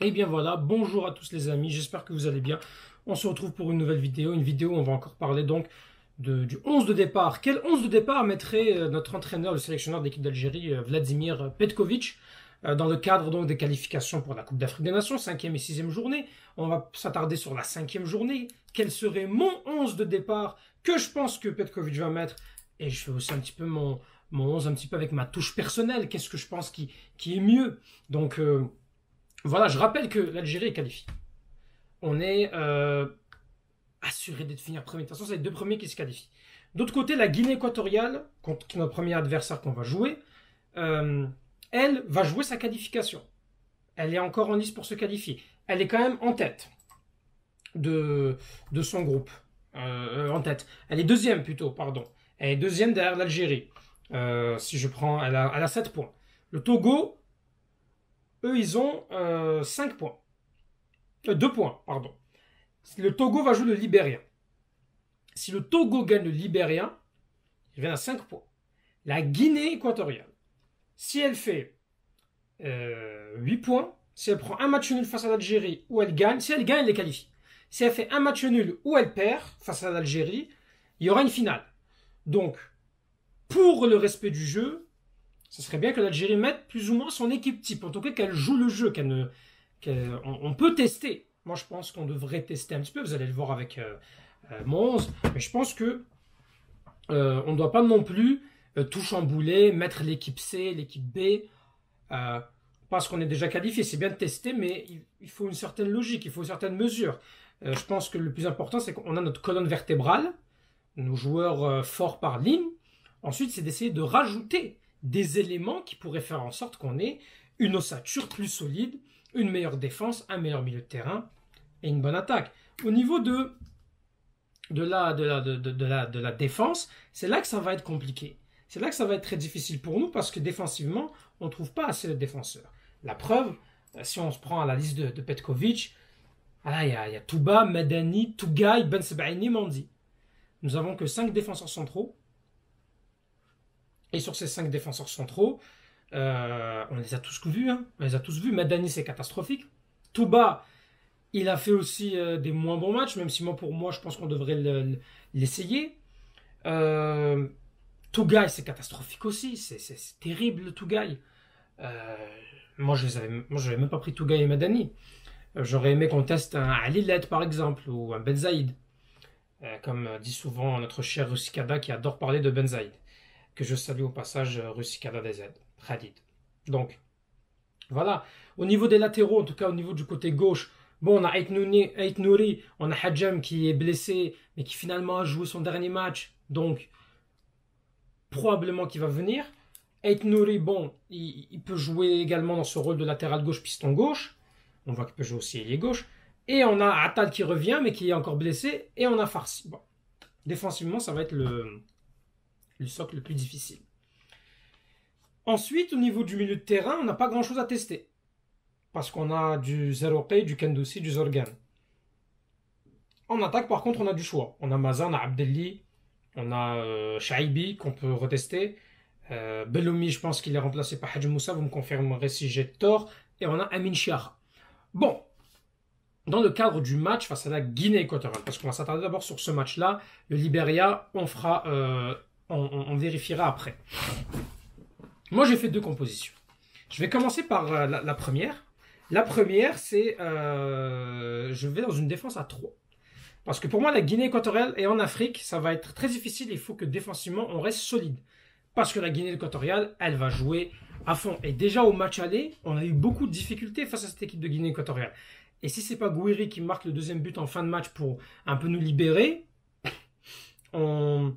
Et bien voilà, bonjour à tous les amis, j'espère que vous allez bien. On se retrouve pour une nouvelle vidéo où on va encore parler donc du 11 de départ. Quel 11 de départ mettrait notre entraîneur, le sélectionneur d'équipe d'Algérie, Vladimir Petkovic, dans le cadre donc des qualifications pour la Coupe d'Afrique des Nations, cinquième et sixième journée. On va s'attarder sur la cinquième journée. Quel serait mon 11 de départ que je pense que Petkovic va mettre? Et je fais aussi un petit peu mon 11 un petit peu avec ma touche personnelle. Qu'est-ce que je pense qui est mieux? Donc voilà, je rappelle que l'Algérie est qualifiée. On est assuré d'être fini premier. De toute façon, c'est les deux premiers qui se qualifient. D'autre côté, la Guinée équatoriale, contre notre premier adversaire qu'on va jouer, elle va jouer sa qualification. Elle est encore en lice pour se qualifier. Elle est quand même en tête de son groupe. En tête. Elle est deuxième plutôt, pardon. Elle est deuxième derrière l'Algérie. Si je prends, elle a 7 points. Le Togo, eux, ils ont 5 points. 2 points, pardon. Le Togo va jouer le Libérien. Si le Togo gagne le Libérien, il vient à 5 points. La Guinée équatoriale, si elle fait 8 points, si elle prend un match nul face à l'Algérie ou elle gagne, si elle gagne, elle les qualifie. Si elle fait un match nul ou elle perd face à l'Algérie, il y aura une finale. Donc, pour le respect du jeu, ce serait bien que l'Algérie mette plus ou moins son équipe type. En tout cas, qu'elle joue le jeu, on peut tester. Moi, je pense qu'on devrait tester un petit peu. Vous allez le voir avec mon 11. Mais je pense que on ne doit pas non plus tout chambouler, mettre l'équipe C, l'équipe B, parce qu'on est déjà qualifié. C'est bien de tester, mais il faut une certaine logique, il faut une certaine mesure. Je pense que le plus important, c'est qu'on a notre colonne vertébrale, nos joueurs forts par ligne. Ensuite, c'est d'essayer de rajouter des éléments qui pourraient faire en sorte qu'on ait une ossature plus solide, une meilleure défense, un meilleur milieu de terrain et une bonne attaque. Au niveau de la défense, c'est là que ça va être compliqué. C'est là que ça va être très difficile pour nous parce que défensivement, on ne trouve pas assez de défenseurs. La preuve, si on se prend à la liste de Petkovic, il y a Touba, Madani, Tougaï, Ben Sebaini, Mandi. Nous avons que 5 défenseurs centraux. Et sur ces 5 défenseurs centraux, on les a tous vus. Hein. On les a tous vus. Madani, c'est catastrophique. Touba, il a fait aussi des moins bons matchs, même si pour moi, je pense qu'on devrait l'essayer. Tougaï, c'est catastrophique aussi. C'est terrible, le Tougaï. Moi, je n'avais même pas pris Tougaï et Madani. J'aurais aimé qu'on teste un Alilet, par exemple, ou un Benzaïd. Comme dit souvent notre cher Russikada qui adore parler de Benzaïd. Que je salue au passage Russikada DZ, Khalid. Donc, voilà. Au niveau des latéraux, en tout cas au niveau du côté gauche, bon, on a Ait Nouri, on a Hadjam qui est blessé, mais qui finalement a joué son dernier match. Donc, probablement qu'il va venir. Ait Nouri, bon, il peut jouer également dans ce rôle de latéral gauche, piston gauche. On voit qu'il peut jouer aussi ailier gauche. Et on a Attal qui revient, mais qui est encore blessé. Et on a Farsi. Bon. Défensivement, ça va être le socle le plus difficile. Ensuite, au niveau du milieu de terrain, on n'a pas grand-chose à tester. Parce qu'on a du Zerouki, du Kendoussi, du Zorgan. En attaque, par contre, on a du choix. On a Maza, on a Abdelli, on a Shaibi qu'on peut retester. Belloumi, je pense qu'il est remplacé par Hadj Moussa, vous me confirmerez si j'ai tort. Et on a Amin Chiara. Bon, dans le cadre du match face à la Guinée équatoriale, parce qu'on va s'attarder d'abord sur ce match-là, le Libéria, on vérifiera après. Moi, j'ai fait 2 compositions. Je vais commencer par la première. La première, c'est je vais dans une défense à 3. Parce que pour moi, la Guinée équatoriale et en Afrique, ça va être très difficile. Il faut que défensivement, on reste solide. Parce que la Guinée équatoriale, elle va jouer à fond. Et déjà au match aller, on a eu beaucoup de difficultés face à cette équipe de Guinée équatoriale. Et si c'est pas Gouiri qui marque le deuxième but en fin de match pour un peu nous libérer, on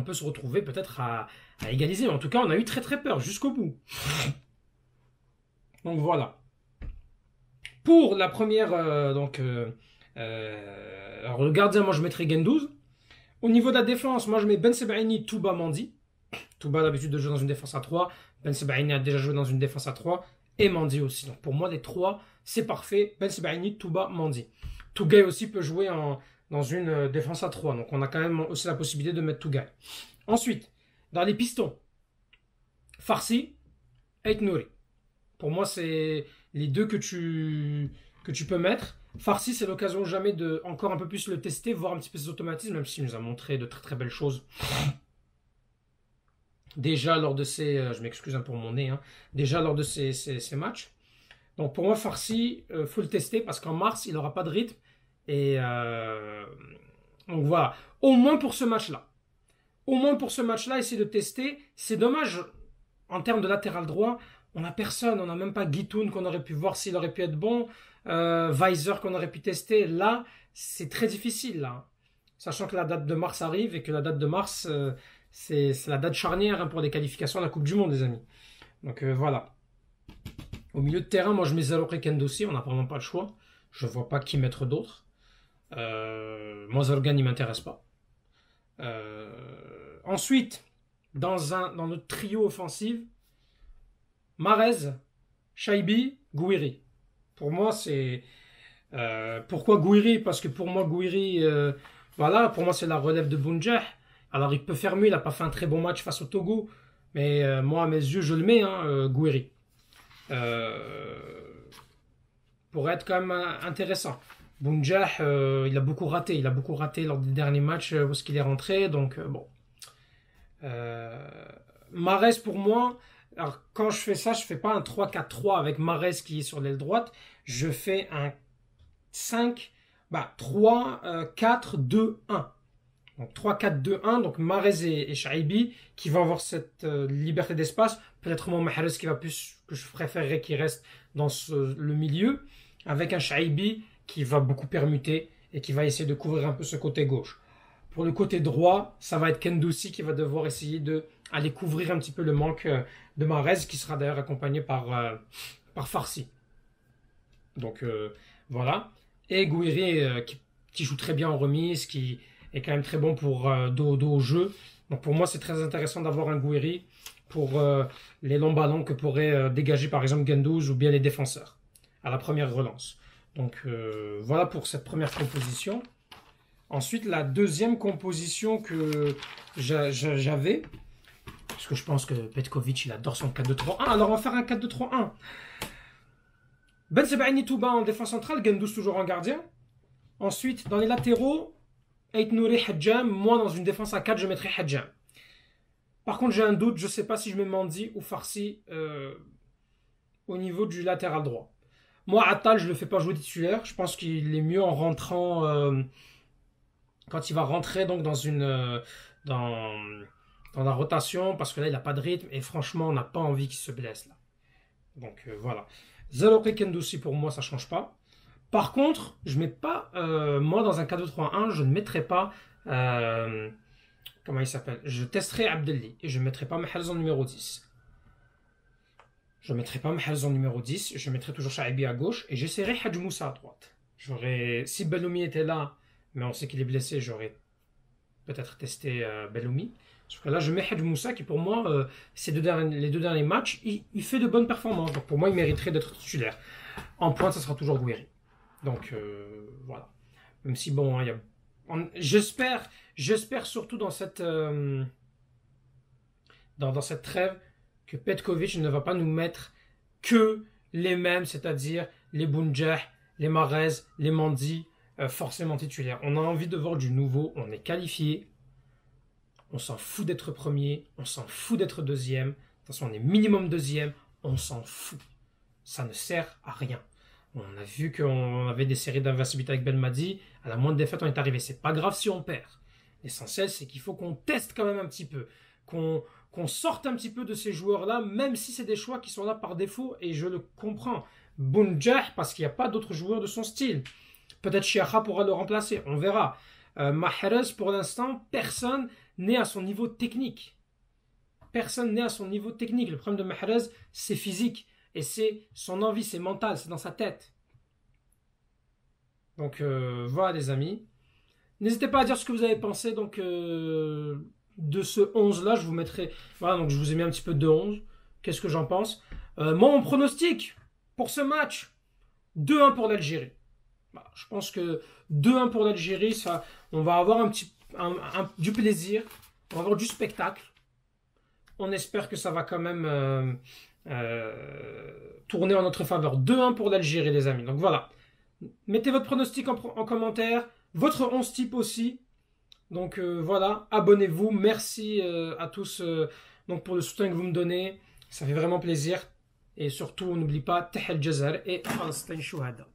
peut se retrouver peut-être à égaliser. En tout cas, on a eu très très peur jusqu'au bout. Donc voilà. Pour la première, alors le gardien, moi je mettrais Gendouzi. Au niveau de la défense, moi je mets Ben Sebaini, Touba, Mandi. Touba a l'habitude de jouer dans une défense à 3. Ben Sebaini a déjà joué dans une défense à 3. Et Mandi aussi. Donc pour moi, les 3, c'est parfait. Ben Sebaini, Touba, Mandi. Tougaï aussi peut jouer dans une défense à 3. Donc on a quand même aussi la possibilité de mettre Tougaï. Ensuite, dans les pistons, Farsi, Ait Nouri. Pour moi, c'est les deux que tu peux mettre. Farsi, c'est l'occasion jamais de encore un peu plus le tester, voir un petit peu ses automatismes, même s'il nous a montré de très très belles choses. Déjà lors de ces, je m'excuse pour mon nez, hein, déjà lors de ces matchs. Donc pour moi, Farsi, faut le tester parce qu'en mars, il n'aura pas de rythme. Et donc voilà, au moins pour ce match-là. Au moins pour ce match-là, essayer de tester. C'est dommage, en termes de latéral droit, on n'a personne. On n'a même pas Guitoun qu'on aurait pu voir s'il aurait pu être bon. Weiser qu'on aurait pu tester. Là, c'est très difficile. Là. Sachant que la date de mars arrive et que la date de mars, c'est la date charnière pour les qualifications à la Coupe du Monde, les amis. Donc voilà. Au milieu de terrain, moi je mets Zalokhe Kendossi. On n'a vraiment pas le choix. Je ne vois pas qui mettre d'autre. Moi, Zalokhe, il ne m'intéresse pas. Ensuite, dans notre trio offensif, Mahrez, Shaibi, Gouiri. Pour moi, c'est... pourquoi Gouiri? Parce que pour moi, Gouiri, voilà, pour moi, c'est la relève de Bounjah. Alors, il peut faire mieux, il n'a pas fait un très bon match face au Togo. Mais moi, à mes yeux, je le mets, hein, Gouiri. Pour être quand même intéressant. Bounjah, il a beaucoup raté. Il a beaucoup raté lors des derniers matchs où est-ce qu'il est rentré. Donc, bon. Mahrez, pour moi, alors quand je fais ça, je fais pas un 3-4-3 avec Mahrez qui est sur l'aile droite. Je fais un 3-4-2-1. Donc 3-4-2-1. Donc Mahrez et Shaibi qui vont avoir cette liberté d'espace. Peut-être mon Mahrez qui va plus, que je préférerais qu'il reste dans le milieu. Avec un Shaibi qui va beaucoup permuter et qui va essayer de couvrir un peu ce côté gauche. Pour le côté droit, ça va être Kendossi qui va devoir essayer d'aller couvrir un petit peu le manque de Mahrez, qui sera d'ailleurs accompagné par Farsi. Donc voilà. Et Gouiri qui joue très bien en remise, qui est quand même très bon pour dos au jeu. Donc pour moi, c'est très intéressant d'avoir un Gouiri pour les longs ballons que pourraient dégager par exemple Guendouzi ou bien les défenseurs à la première relance. Donc voilà pour cette première composition. Ensuite, la deuxième composition que j'avais, parce que je pense que Petkovic, il adore son 4-2-3-1. Alors, on va faire un 4-2-3-1. Ben Sebaini Touba en défense centrale, Guendouzi toujours en gardien. Ensuite, dans les latéraux, Ait Nouri Hadjam. Moi, dans une défense à 4, je mettrais Hadjam. Par contre, j'ai un doute. Je ne sais pas si je mets Mandi ou Farsi au niveau du latéral droit. Moi, Attal, je ne le fais pas jouer titulaire. Je pense qu'il est mieux en rentrant... quand il va rentrer donc dans la rotation, parce que là il n'a pas de rythme et franchement on n'a pas envie qu'il se blesse là. Donc voilà. Zalokhe Kendossi pour moi ça change pas. Par contre, je mets pas moi dans un 4-2-3-1, je ne mettrai pas comment il s'appelle? Je testerai Abdelli et je ne mettrai pas Mahrez en numéro 10. Je ne mettrai pas Mahrez en numéro 10, je mettrai toujours Shaibi à gauche et j'essaierai Hadj Moussa à droite. Si Belloumi était là, mais on sait qu'il est blessé, j'aurais peut-être testé Belloumi. Parce que là, je mets Hadj Moussa qui, pour moi, les deux derniers matchs, il fait de bonnes performances. Donc pour moi, il mériterait d'être titulaire. En pointe, ça sera toujours Gouiri. Donc voilà. Même si, bon, j'espère surtout dans cette trêve que Petkovic ne va pas nous mettre que les mêmes, c'est-à-dire les Bounjah, les Mahrez, les Mandi, forcément titulaires. On a envie de voir du nouveau, on est qualifié, on s'en fout d'être premier, on s'en fout d'être deuxième, de toute façon on est minimum deuxième, on s'en fout. Ça ne sert à rien. On a vu qu'on avait des séries d'invincibilité avec Belmadi, à la moindre défaite on est arrivé, c'est pas grave si on perd. L'essentiel c'est qu'il faut qu'on teste quand même un petit peu, qu'on sorte un petit peu de ces joueurs-là, même si c'est des choix qui sont là par défaut, et je le comprends. Bounjah, parce qu'il n'y a pas d'autres joueurs de son style. Peut-être Chiacha pourra le remplacer, on verra. Mahrez, pour l'instant, personne n'est à son niveau technique. Personne n'est à son niveau technique. Le problème de Mahrez, c'est physique. Et c'est son envie, c'est mental, c'est dans sa tête. Donc voilà les amis. N'hésitez pas à dire ce que vous avez pensé donc, de ce 11-là. Je vous mettrai... Voilà, donc je vous ai mis un petit peu de 11. Qu'est-ce que j'en pense? Moi, mon pronostic pour ce match, 2-1 pour l'Algérie. Je pense que 2-1 pour l'Algérie, ça, on va avoir du plaisir, on va avoir du spectacle. On espère que ça va quand même tourner en notre faveur. 2-1 pour l'Algérie, les amis. Donc voilà. Mettez votre pronostic en commentaire. Votre 11 type aussi. Donc voilà, abonnez-vous. Merci à tous donc pour le soutien que vous me donnez. Ça fait vraiment plaisir. Et surtout, n'oubliez pas, Tahel Jazar et Palestine Shuhada.